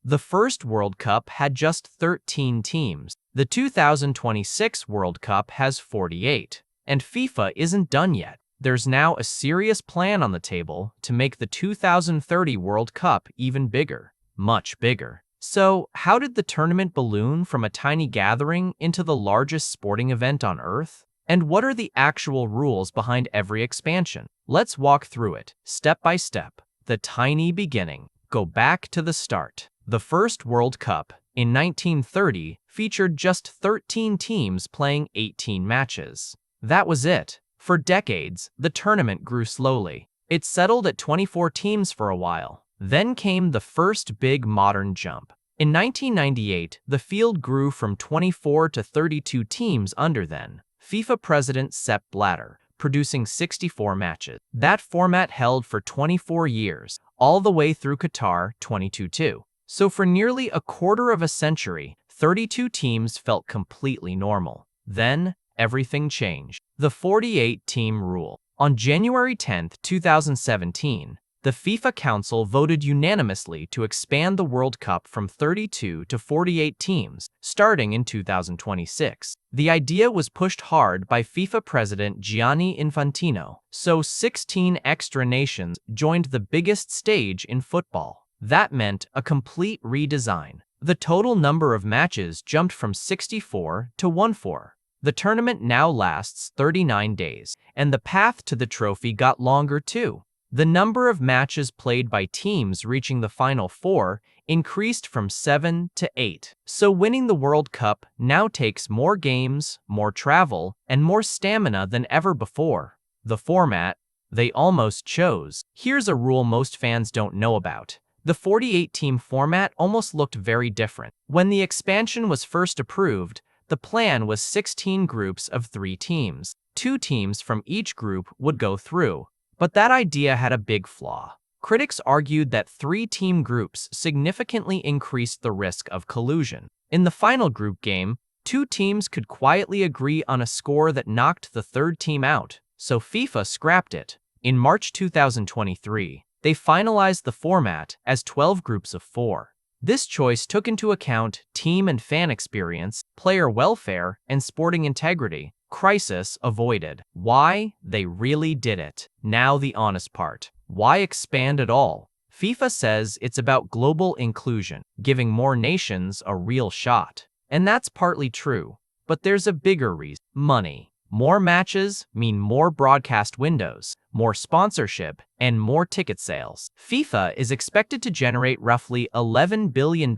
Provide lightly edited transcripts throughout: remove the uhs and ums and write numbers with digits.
The first World Cup had just 13 teams. The 2026 World Cup has 48. And FIFA isn't done yet. There's now a serious plan on the table to make the 2030 World Cup even bigger. Much bigger. So, how did the tournament balloon from a tiny gathering into the largest sporting event on Earth? And what are the actual rules behind every expansion? Let's walk through it, step by step. The tiny beginning. Go back to the start. The first World Cup, in 1930, featured just 13 teams playing 18 matches. That was it. For decades, the tournament grew slowly. It settled at 24 teams for a while. Then came the first big modern jump. In 1998, the field grew from 24 to 32 teams under then FIFA president Sepp Blatter, producing 64 matches. That format held for 24 years, all the way through Qatar 2022. So for nearly a quarter of a century, 32 teams felt completely normal. Then, everything changed. The 48-team rule. On January 10, 2017, the FIFA Council voted unanimously to expand the World Cup from 32 to 48 teams, starting in 2026. The idea was pushed hard by FIFA president Gianni Infantino, so 16 extra nations joined the biggest stage in football. That meant a complete redesign. The total number of matches jumped from 64 to 104. The tournament now lasts 39 days, and the path to the trophy got longer too. The number of matches played by teams reaching the Final Four increased from 7 to 8. So winning the World Cup now takes more games, more travel, and more stamina than ever before. The format they almost chose. Here's a rule most fans don't know about. The 48-team format almost looked very different. When the expansion was first approved, the plan was 16 groups of 3 teams. 2 teams from each group would go through. But that idea had a big flaw. Critics argued that 3-team groups significantly increased the risk of collusion. In the final group game, 2 teams could quietly agree on a score that knocked the third team out, so FIFA scrapped it. In March 2023, they finalized the format as 12 groups of 4. This choice took into account team and fan experience, player welfare, and sporting integrity. Crisis avoided. Why? They really did it. Now the honest part. Why expand at all? FIFA says it's about global inclusion, giving more nations a real shot. And that's partly true. But there's a bigger reason. Money. More matches mean more broadcast windows, more sponsorship, and more ticket sales. FIFA is expected to generate roughly $11 billion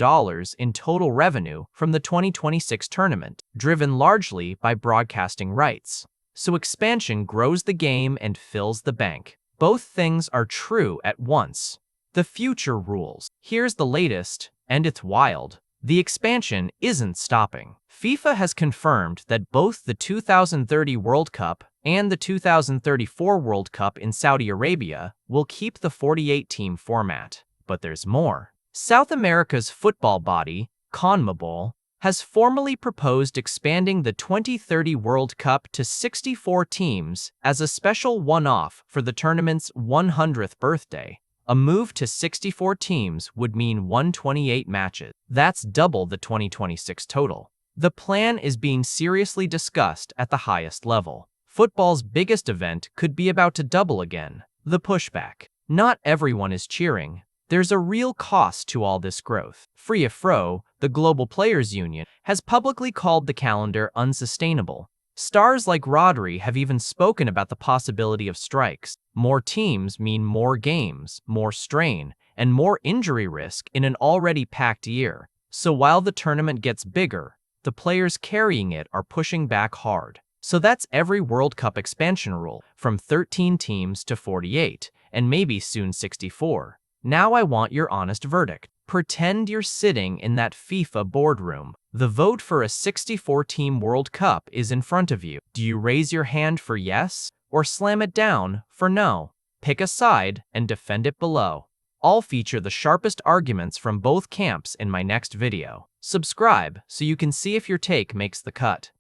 in total revenue from the 2026 tournament, driven largely by broadcasting rights. So expansion grows the game and fills the bank. Both things are true at once. The future rules. Here's the latest, and it's wild. The expansion isn't stopping. FIFA has confirmed that both the 2030 World Cup and the 2034 World Cup in Saudi Arabia will keep the 48-team format. But there's more. South America's football body, CONMEBOL, has formally proposed expanding the 2030 World Cup to 64 teams as a special one-off for the tournament's 100th birthday. A move to 64 teams would mean 128 matches. That's double the 2026 total. The plan is being seriously discussed at the highest level. Football's biggest event could be about to double again. The pushback. Not everyone is cheering. There's a real cost to all this growth. FIFA, the Global Players Union, has publicly called the calendar unsustainable. Stars like Rodri have even spoken about the possibility of strikes. More teams mean more games, more strain, and more injury risk in an already packed year. So while the tournament gets bigger, the players carrying it are pushing back hard. So that's every World Cup expansion rule, from 13 teams to 48, and maybe soon 64. Now I want your honest verdict. Pretend you're sitting in that FIFA boardroom. The vote for a 64-team World Cup is in front of you. Do you raise your hand for yes, or slam it down for no? Pick a side and defend it below. I'll feature the sharpest arguments from both camps in my next video. Subscribe so you can see if your take makes the cut.